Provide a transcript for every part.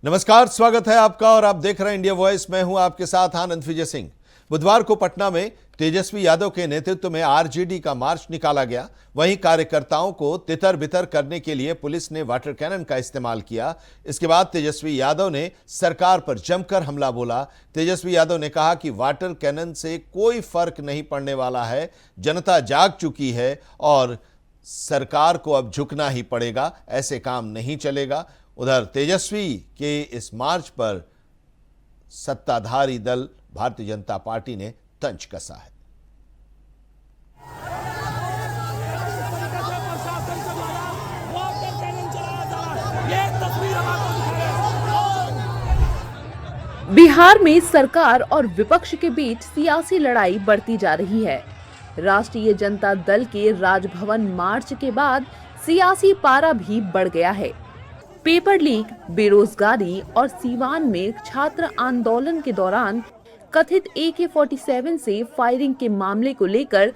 नमस्कार, स्वागत है आपका और आप देख रहे हैं इंडिया वॉइस। मैं हूं आपके साथ आनंद विजय सिंह। बुधवार को पटना में तेजस्वी यादव के नेतृत्व में आरजेडी का मार्च निकाला गया। वहीं कार्यकर्ताओं को तितर बितर करने के लिए पुलिस ने वाटर कैनन का इस्तेमाल किया। इसके बाद तेजस्वी यादव ने सरकार पर जमकर हमला बोला। तेजस्वी यादव ने कहा कि वाटर कैनन से कोई फर्क नहीं पड़ने वाला है, जनता जाग चुकी है और सरकार को अब झुकना ही पड़ेगा, ऐसे काम नहीं चलेगा। उधर तेजस्वी के इस मार्च पर सत्ताधारी दल भारतीय जनता पार्टी ने तंज कसा है। बिहार में सरकार और विपक्ष के बीच सियासी लड़ाई बढ़ती जा रही है। राष्ट्रीय जनता दल के राजभवन मार्च के बाद सियासी पारा भी बढ़ गया है। पेपर लीक, बेरोजगारी और सीवान में छात्र आंदोलन के दौरान कथित AK-47 से फायरिंग के मामले को लेकर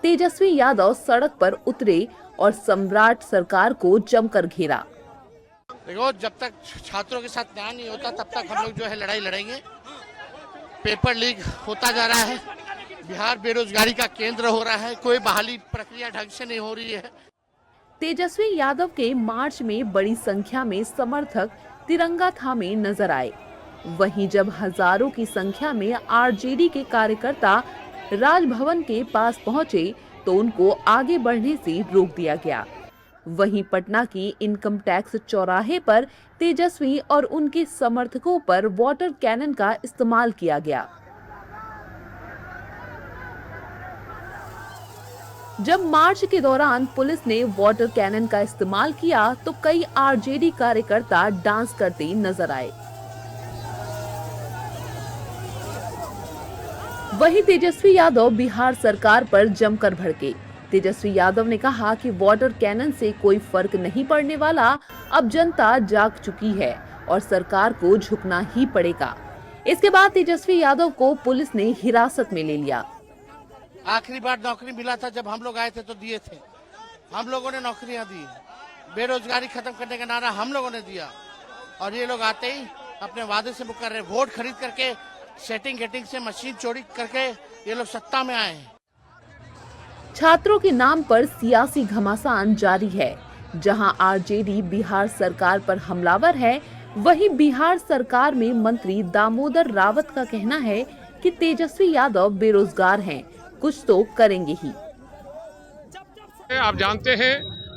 तेजस्वी यादव सड़क पर उतरे और सम्राट सरकार को जमकर घेरा। देखो, जब तक छात्रों के साथ न्याय नहीं होता तब तक हम लोग जो है लड़ाई लड़ेंगे। पेपर लीक होता जा रहा है, बिहार बेरोजगारी का केंद्र हो रहा है, कोई बहाली प्रक्रिया ढंग से नहीं हो रही है। तेजस्वी यादव के मार्च में बड़ी संख्या में समर्थक तिरंगा थामे नजर आए। वहीं जब हजारों की संख्या में आरजेडी के कार्यकर्ता राजभवन के पास पहुंचे तो उनको आगे बढ़ने से रोक दिया गया। वहीं पटना की इनकम टैक्स चौराहे पर तेजस्वी और उनके समर्थकों पर वाटर कैनन का इस्तेमाल किया गया। जब मार्च के दौरान पुलिस ने वाटर कैनन का इस्तेमाल किया तो कई आरजेडी कार्यकर्ता डांस करते नजर आए। वहीं तेजस्वी यादव बिहार सरकार पर जमकर भड़के। तेजस्वी यादव ने कहा कि वाटर कैनन से कोई फर्क नहीं पड़ने वाला, अब जनता जाग चुकी है और सरकार को झुकना ही पड़ेगा। इसके बाद तेजस्वी यादव को पुलिस ने हिरासत में ले लिया। आखिरी बार नौकरी मिला था जब हम लोग आए थे तो दिए थे, हम लोगों ने नौकरियां दी, बेरोजगारी खत्म करने का नारा हम लोगों ने दिया और ये लोग आते ही अपने वादे से मुकर रहे। वोट खरीद करके सेटिंग से मशीन चोरी करके ये लोग सत्ता में आए हैं। छात्रों के नाम पर सियासी घमासान जारी है। जहां आरजेडी बिहार सरकार पर हमलावर है, वहीं बिहार सरकार में मंत्री दामोदर रावत का कहना है कि तेजस्वी यादव बेरोजगार हैं, कुछ तो करेंगे ही। आप जानते हैं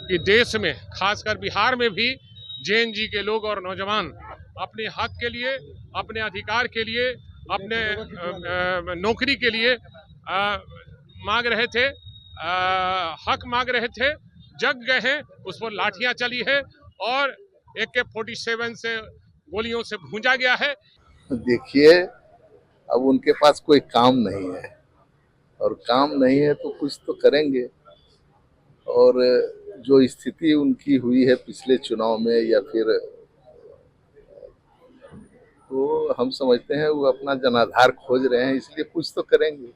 कि देश में, खासकर बिहार में भी जेएनजी के लोग और नौजवान अपने हक के लिए, अपने अधिकार के लिए, अपने नौकरी के लिए मांग रहे थे, हक मांग रहे थे। जग गए हैं, उस पर लाठियां चली है और AK-47 से गोलियों से भूंजा गया है। देखिए, अब उनके पास कोई काम नहीं है और काम नहीं है तो कुछ तो करेंगे। और जो स्थिति उनकी हुई है पिछले चुनाव में या फिर, तो हम समझते हैं वो अपना जनाधार खोज रहे हैं, इसलिए कुछ तो करेंगे।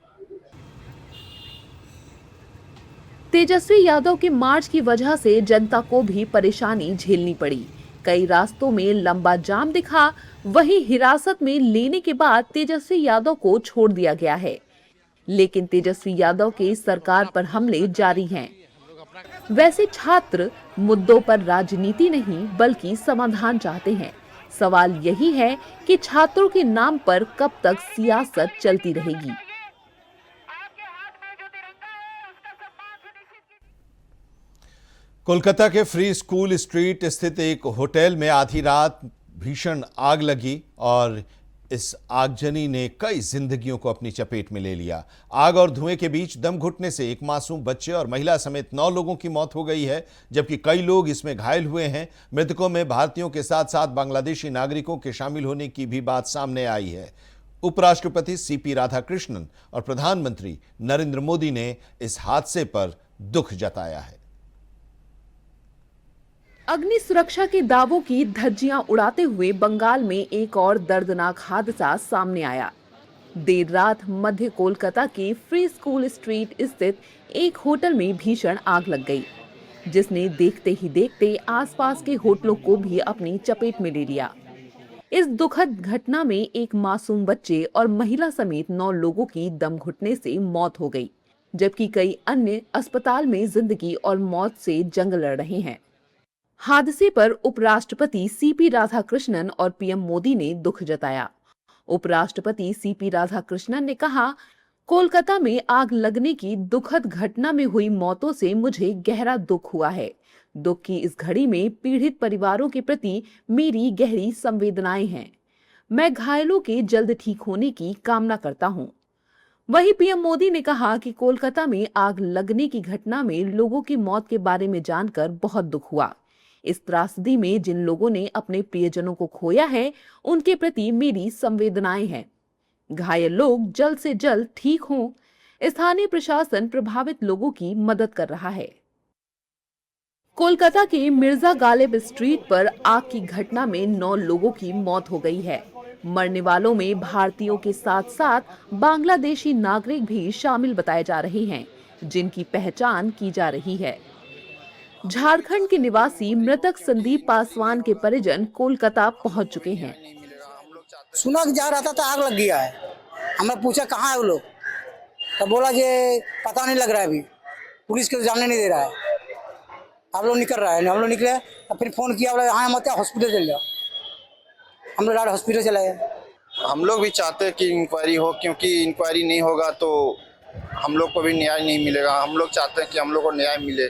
तेजस्वी यादव के मार्च की वजह से जनता को भी परेशानी झेलनी पड़ी। कई रास्तों में लंबा जाम दिखा। वहीं हिरासत में लेने के बाद तेजस्वी यादव को छोड़ दिया गया है, लेकिन तेजस्वी यादव के सरकार पर हमले जारी हैं। वैसे छात्र मुद्दों पर राजनीति नहीं बल्कि समाधान चाहते हैं। सवाल यही है कि छात्रों के नाम पर कब तक सियासत चलती रहेगी। कोलकाता के फ्री स्कूल स्ट्रीट स्थित एक होटल में आधी रात भीषण आग लगी और इस आगजनी ने कई जिंदगियों को अपनी चपेट में ले लिया। आग और धुएं के बीच दम घुटने से एक मासूम बच्चे और महिला समेत 9 लोगों की मौत हो गई है, जबकि कई लोग इसमें घायल हुए हैं। मृतकों में भारतीयों के साथ साथ बांग्लादेशी नागरिकों के शामिल होने की भी बात सामने आई है। उपराष्ट्रपति CP राधाकृष्णन और प्रधानमंत्री नरेंद्र मोदी ने इस हादसे पर दुख जताया है। अग्नि सुरक्षा के दावों की धज्जियां उड़ाते हुए बंगाल में एक और दर्दनाक हादसा सामने आया। देर रात मध्य कोलकाता के फ्री स्कूल स्ट्रीट स्थित एक होटल में भीषण आग लग गई, जिसने देखते ही देखते आसपास के होटलों को भी अपनी चपेट में ले लिया। इस दुखद घटना में एक मासूम बच्चे और महिला समेत 9 लोगों की दम घुटने से मौत हो गई, जबकि कई अन्य अस्पताल में जिंदगी और मौत से जंग लड़ रहे हैं। हादसे पर उपराष्ट्रपति सीपी राधाकृष्णन और पीएम मोदी ने दुख जताया। उपराष्ट्रपति सीपी राधाकृष्णन ने कहा, कोलकाता में आग लगने की दुखद घटना में हुई मौतों से मुझे गहरा दुख हुआ है। दुख की इस घड़ी में पीड़ित परिवारों के प्रति मेरी गहरी संवेदनाएं हैं। मैं घायलों के जल्द ठीक होने की कामना करता हूं। वहीं पीएम मोदी ने कहा कि कोलकाता में आग लगने की घटना में लोगों की मौत के बारे में जानकर बहुत दुख हुआ। इस त्रासदी में जिन लोगों ने अपने प्रियजनों को खोया है, उनके प्रति मेरी संवेदनाएं हैं। घायल लोग जल्द से जल्द ठीक हों। स्थानीय प्रशासन प्रभावित लोगों की मदद कर रहा है। कोलकाता के मिर्जा गालिब स्ट्रीट पर आग की घटना में 9 लोगों की मौत हो गई है। मरने वालों में भारतीयों के साथ साथ बांग्लादेशी नागरिक भी शामिल बताए जा रहे हैं, जिनकी पहचान की जा रही है। झारखंड के निवासी मृतक संदीप पासवान के परिजन कोलकाता पहुंच चुके हैं। सुना जा रहा था तो आग लग गया है। हमने पूछा कहाँ है वो लोग, तो बोला कि पता नहीं लग रहा है, अभी पुलिस को जानने नहीं दे रहा है। आप लोग निकल रहा है, हम लोग निकले तो फिर फोन किया, बोला हाँ मत हॉस्पिटल चल जाओ। हम लोग डायरेक्ट हॉस्पिटल चले गए। हम लोग भी चाहते हैं कि इंक्वायरी हो, क्योंकि इंक्वायरी नहीं होगा तो हम लोग को भी न्याय नहीं मिलेगा। हम लोग चाहते हैं कि हम लोग को न्याय मिले।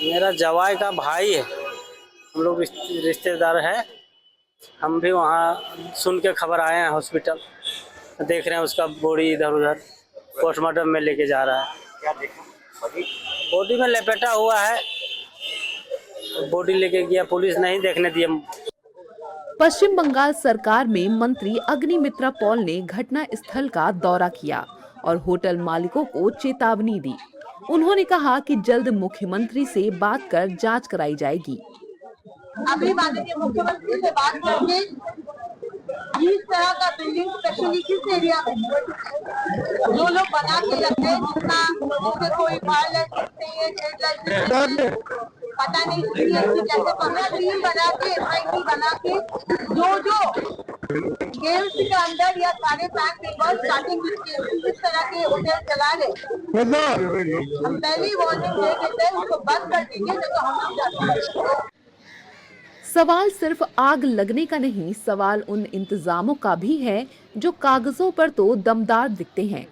मेरा जवाई का भाई है, हम लोग रिश्तेदार हैं। हम भी वहाँ सुन के खबर आए हैं, हॉस्पिटल देख रहे हैं उसका बॉडी इधर उधर पोस्टमार्टम में लेके जा रहा है। क्या देखा? बॉडी में लपेटा हुआ है, बॉडी लेके गया, पुलिस नहीं देखने दिया। पश्चिम बंगाल सरकार में मंत्री अग्निमित्रा पॉल ने घटना स्थल का दौरा किया और होटल मालिकों को चेतावनी दी। उन्होंने कहा कि जल्द मुख्यमंत्री से बात कर जांच कराई जाएगी। अगली माननीय मुख्यमंत्री से बात करके इस तरह का बिल्डिंग स्पेशली किस एरिया में जो लोग बना के रखते हैं, जिससे कोई वायलेंस नहीं है, पता नहीं कैसे 15 टीम बना के SIT बना के जो गेम्स के अंदर या सारे पैक पेपर स्टार्टिंग इस तरह के होटल चला रहे। हम पहली वार्निंग दे देते हैं, उसको बंद कर दीजिए, तो हम लोग जाते हैं। सवाल सिर्फ आग लगने का नहीं, सवाल उन इंतजामों का भी है जो कागजों पर तो दमदार दिखते हैं,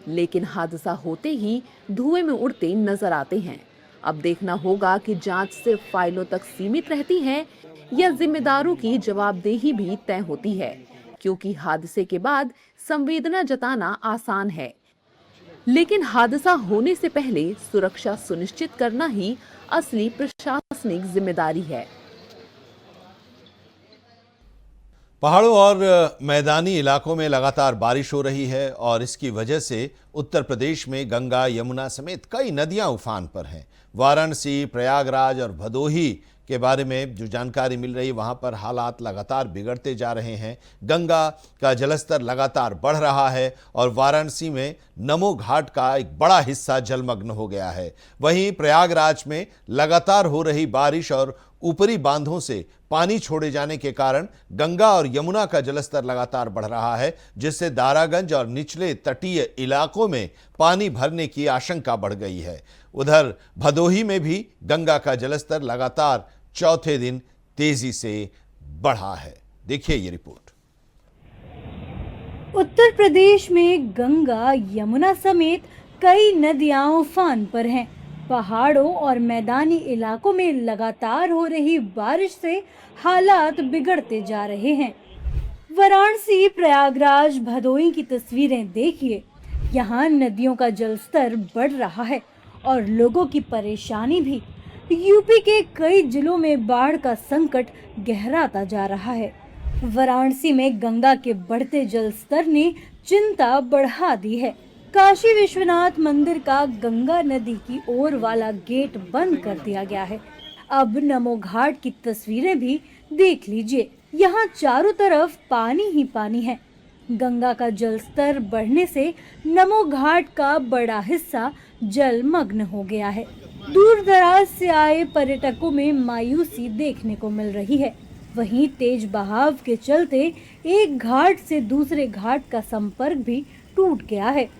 लेकिन हादसा होते ही धुएं में उड़ते नजर आते हैं। अब देखना होगा कि जांच सिर्फ फाइलों तक सीमित रहती है या जिम्मेदारों की जवाबदेही भी तय होती है, क्योंकि हादसे के बाद संवेदना जताना आसान है, लेकिन हादसा होने से पहले सुरक्षा सुनिश्चित करना ही असली प्रशासनिक जिम्मेदारी है। पहाड़ों और मैदानी इलाकों में लगातार बारिश हो रही है और इसकी वजह से उत्तर प्रदेश में गंगा, यमुना समेत कई नदियां उफान पर हैं। वाराणसी, प्रयागराज और भदोही के बारे में जो जानकारी मिल रही है, वहां पर हालात लगातार बिगड़ते जा रहे हैं। गंगा का जलस्तर लगातार बढ़ रहा है और वाराणसी में नमो घाट का एक बड़ा हिस्सा जलमग्न हो गया है। वहीं प्रयागराज में लगातार हो रही बारिश और ऊपरी बांधों से पानी छोड़े जाने के कारण गंगा और यमुना का जलस्तर लगातार बढ़ रहा है, जिससे दारागंज और निचले तटीय इलाकों में पानी भरने की आशंका बढ़ गई है। उधर भदोही में भी गंगा का जलस्तर लगातार चौथे दिन तेजी से बढ़ा है। देखिए ये रिपोर्ट। उत्तर प्रदेश में गंगा, यमुना समेत कई नदियां उफान पर हैं। पहाड़ों और मैदानी इलाकों में लगातार हो रही बारिश से हालात बिगड़ते जा रहे हैं। वाराणसी, प्रयागराज, भदोही की तस्वीरें देखिए। यहाँ नदियों का जलस्तर बढ़ रहा है और लोगों की परेशानी भी। यूपी के कई जिलों में बाढ़ का संकट गहराता जा रहा है। वाराणसी में गंगा के बढ़ते जलस्तर ने चिंता बढ़ा दी है। काशी विश्वनाथ मंदिर का गंगा नदी की ओर वाला गेट बंद कर दिया गया है। अब नमो घाट की तस्वीरें भी देख लीजिए। यहाँ चारों तरफ पानी ही पानी है। गंगा का जलस्तर बढ़ने से नमो घाट का बड़ा हिस्सा जलमग्न हो गया है। दूर दराज से आए पर्यटकों में मायूसी देखने को मिल रही है। वहीं तेज बहाव के चलते एक घाट से दूसरे घाट का संपर्क भी टूट गया है।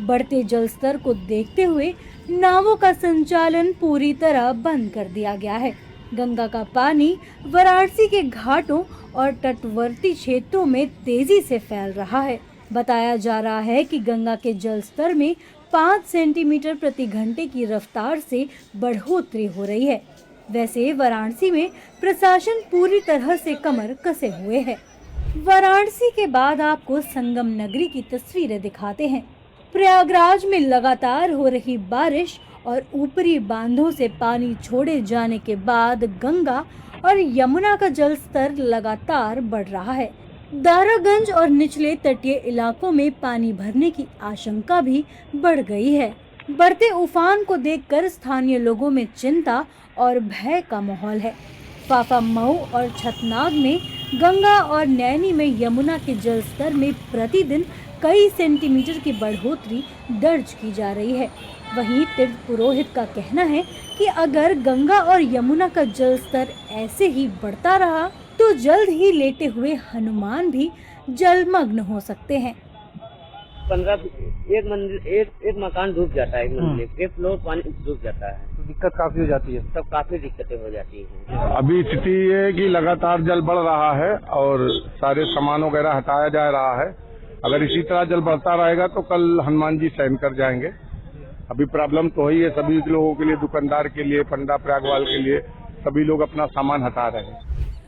बढ़ते जलस्तर को देखते हुए नावों का संचालन पूरी तरह बंद कर दिया गया है। गंगा का पानी वाराणसी के घाटों और तटवर्ती क्षेत्रों में तेजी से फैल रहा है। बताया जा रहा है कि गंगा के जलस्तर में 5 सेंटीमीटर प्रति घंटे की रफ्तार से बढ़ोतरी हो रही है। वैसे वाराणसी में प्रशासन पूरी तरह से कमर कसे हुए है। वाराणसी के बाद आपको संगम नगरी की तस्वीरें दिखाते हैं। प्रयागराज में लगातार हो रही बारिश और ऊपरी बांधों से पानी छोड़े जाने के बाद गंगा और यमुना का जलस्तर लगातार बढ़ रहा है। दारागंज और निचले तटीय इलाकों में पानी भरने की आशंका भी बढ़ गई है। बढ़ते उफान को देखकर स्थानीय लोगों में चिंता और भय का माहौल है। फाफा मऊ और छतनाग में गंगा और नैनी में यमुना के जलस्तर में प्रतिदिन कई सेंटीमीटर की बढ़ोतरी दर्ज की जा रही है। वहीं तीर्थ पुरोहित का कहना है कि अगर गंगा और यमुना का जलस्तर ऐसे ही बढ़ता रहा तो जल्द ही लेटे हुए हनुमान भी जलमग्न हो सकते हैं। 15 एक मकान डूब जाता है, एक मंजिल, एक फ्लोर पानी डूब जाता है, तो दिक्कत काफी हो जाती है। तब काफी दिक्कतें हो जाती हैं। अभी स्थिति ये है कि लगातार जल बढ़ रहा है और सारे सामान वगैरह हटाया जा रहा है। अगर इसी तरह जल बढ़ता रहेगा तो कल हनुमान जी सहन कर जाएंगे। अभी प्रॉब्लम तो ही है सभी लोगों के लिए, दुकानदार के लिए, पंडा प्रयागवाल के लिए, सभी लोग अपना सामान हटा रहे हैं।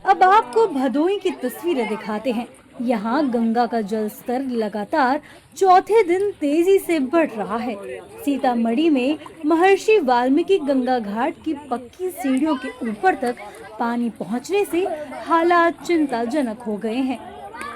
अब आपको भदोई की तस्वीरें दिखाते हैं। यहाँ गंगा का जलस्तर लगातार चौथे दिन तेजी से बढ़ रहा है। सीतामढ़ी में महर्षि वाल्मीकि गंगा घाट की पक्की सीढ़ियों के ऊपर तक पानी पहुँचने से हालात चिंताजनक हो गए हैं।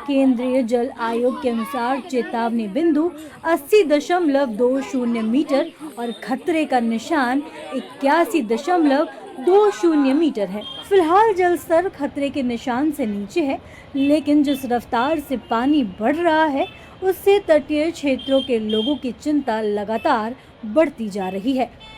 केंद्रीय जल आयोग के अनुसार चेतावनी बिंदु 80.20 मीटर और खतरे का निशान 81.20 मीटर है। फिलहाल जलस्तर खतरे के निशान से नीचे है, लेकिन जिस रफ्तार से पानी बढ़ रहा है उससे तटीय क्षेत्रों के लोगों की चिंता लगातार बढ़ती जा रही है।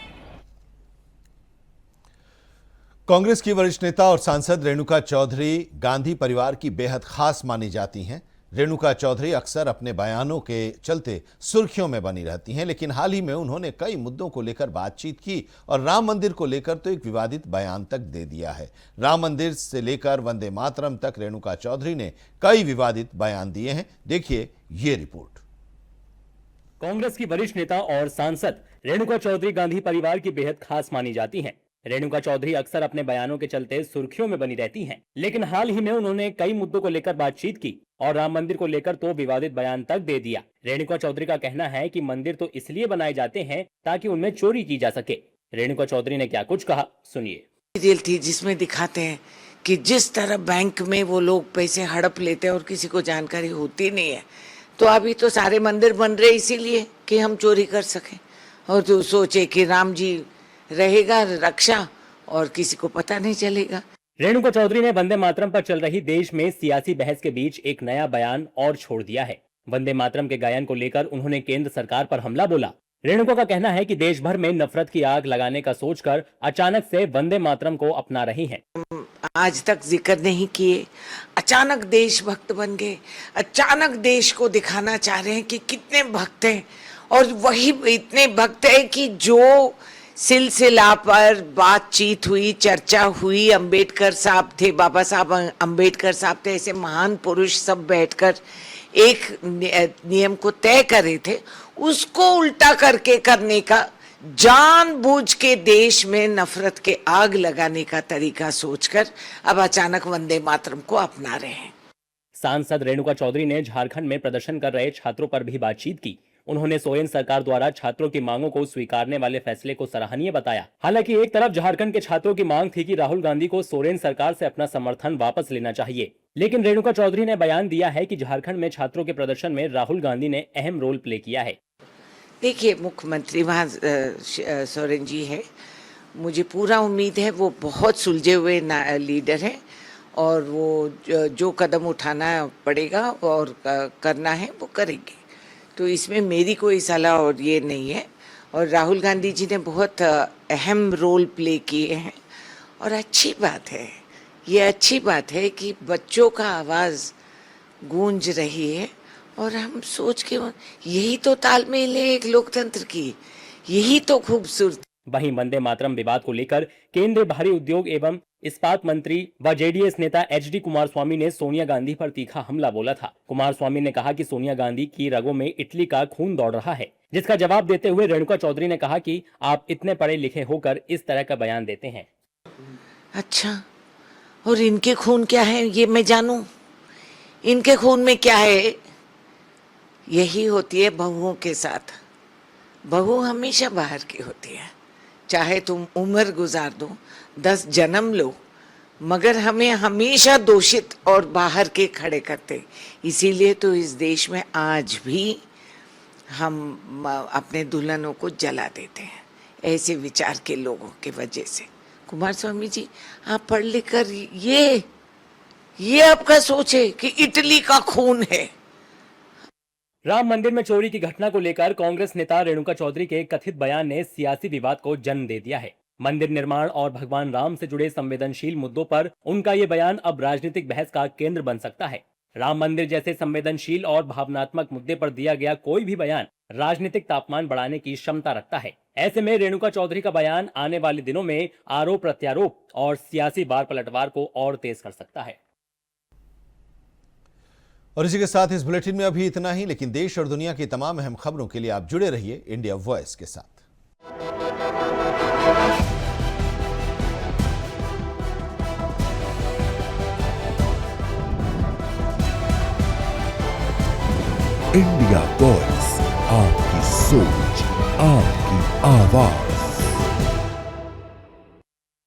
कांग्रेस की वरिष्ठ नेता और सांसद रेणुका चौधरी गांधी परिवार की बेहद खास मानी जाती हैं। रेणुका चौधरी अक्सर अपने बयानों के चलते सुर्खियों में बनी रहती हैं, लेकिन हाल ही में उन्होंने कई मुद्दों को लेकर बातचीत की और राम मंदिर को लेकर तो एक विवादित बयान तक दे दिया है। राम मंदिर से लेकर वंदे मातरम तक रेणुका चौधरी ने कई विवादित बयान दिए हैं। देखिए ये रिपोर्ट। कांग्रेस की वरिष्ठ नेता और सांसद रेणुका चौधरी गांधी परिवार की बेहद खास मानी जाती हैं। रेणुका चौधरी अक्सर अपने बयानों के चलते सुर्खियों में बनी रहती हैं, लेकिन हाल ही में उन्होंने कई मुद्दों को लेकर बातचीत की और राम मंदिर को लेकर तो विवादित बयान तक दे दिया। रेणुका चौधरी का कहना है कि मंदिर तो इसलिए बनाए जाते हैं ताकि उनमें चोरी की जा सके। रेणुका चौधरी ने क्या कुछ कहा, सुनिए। जेल थी जिसमें दिखाते हैं कि जिस तरह बैंक में वो लोग पैसे हड़प लेते हैं और किसी को जानकारी होती नहीं है, तो अभी तो सारे मंदिर बन रहे इसीलिए कि हम चोरी कर सकें और तो सोचे कि राम जी रहेगा रक्षा और किसी को पता नहीं चलेगा। रेणुका चौधरी ने वंदे मातरम पर चल रही देश में सियासी बहस के बीच एक नया बयान और छोड़ दिया है। वंदे मातरम के गायन को लेकर उन्होंने केंद्र सरकार पर हमला बोला। रेणुका का कहना है कि देश भर में नफरत की आग लगाने का सोचकर अचानक से वंदे मातरम को अपना रही हैं। आज तक जिक्र नहीं किए, अचानक देशभक्त बन गए, अचानक देश को दिखाना चाह रहे हैं कि कितने भक्त हैं, और वही इतने भक्त हैं कि जो सिलसिला पर बातचीत हुई, चर्चा हुई, अंबेडकर साहब थे, बाबा साहब अंबेडकर साहब थे, ऐसे महान पुरुष सब बैठकर एक नियम को तय कर रहे थे, उसको उल्टा करके करने का, जानबूझ के देश में नफरत के आग लगाने का तरीका सोचकर अब अचानक वंदे मातरम को अपना रहे हैं। सांसद रेणुका चौधरी ने झारखंड में प्रदर्शन कर रहे छात्रों पर भी बातचीत की। उन्होंने सोरेन सरकार द्वारा छात्रों की मांगों को स्वीकारने वाले फैसले को सराहनीय बताया। हालांकि एक तरफ झारखंड के छात्रों की मांग थी कि राहुल गांधी को सोरेन सरकार से अपना समर्थन वापस लेना चाहिए, लेकिन रेणुका चौधरी ने बयान दिया है कि झारखंड में छात्रों के प्रदर्शन में राहुल गांधी ने अहम रोल प्ले किया है। देखिए, मुख्यमंत्री वहाँ सोरेन जी है, मुझे पूरा उम्मीद है वो बहुत सुलझे हुए लीडर हैं और वो जो कदम उठाना पड़ेगा और करना है वो करेंगे, तो इसमें मेरी कोई सलाह और ये नहीं है। और राहुल गांधी जी ने बहुत अहम रोल प्ले किए हैं और अच्छी बात है ये अच्छी बात है कि बच्चों का आवाज गूंज रही है और हम सोच के यही तो तालमेल है एक लोकतंत्र की, यही तो खूबसूरती। वहीं वंदे मातरम विवाद को लेकर केंद्रीय भारी उद्योग एवं इस्पात मंत्री व जेडीएस नेता एचडी कुमारस्वामी ने सोनिया गांधी पर तीखा हमला बोला था। कुमारस्वामी ने कहा कि सोनिया गांधी की रगों में इटली का खून दौड़ रहा है, जिसका जवाब देते हुए रेणुका चौधरी ने कहा कि आप इतने पढ़े लिखे होकर इस तरह का बयान देते हैं। अच्छा, और इनके खून क्या है ये मैं जानूं? इनके खून में क्या है? यही होती है बहुओं के साथ। बहू हमेशा बाहर की होती है, चाहे तुम उम्र गुजार दो, 10 जन्म लो, मगर हमें हमेशा दोषित और बाहर के खड़े करते। इसीलिए तो इस देश में आज भी हम अपने दुल्हनों को जला देते हैं, ऐसे विचार के लोगों के वजह से। कुमार स्वामी जी, आप पढ़ लिख कर ये आपका सोच है कि इटली का खून है। राम मंदिर में चोरी की घटना को लेकर कांग्रेस नेता रेणुका चौधरी के कथित बयान ने सियासी विवाद को जन्म दे दिया है। मंदिर निर्माण और भगवान राम से जुड़े संवेदनशील मुद्दों पर उनका ये बयान अब राजनीतिक बहस का केंद्र बन सकता है। राम मंदिर जैसे संवेदनशील और भावनात्मक मुद्दे पर दिया गया कोई भी बयान राजनीतिक तापमान बढ़ाने की क्षमता रखता है। ऐसे में रेणुका चौधरी का बयान आने वाले दिनों में आरोप प्रत्यारोप और सियासी बार पलटवार को और तेज कर सकता है। और इसी के साथ इस बुलेटिन में अभी इतना ही, लेकिन देश और दुनिया की तमाम अहम खबरों के लिए आप जुड़े रहिए इंडिया वॉइस के साथ। इंडिया वॉइस, आपकी सोच, आपकी आवाज।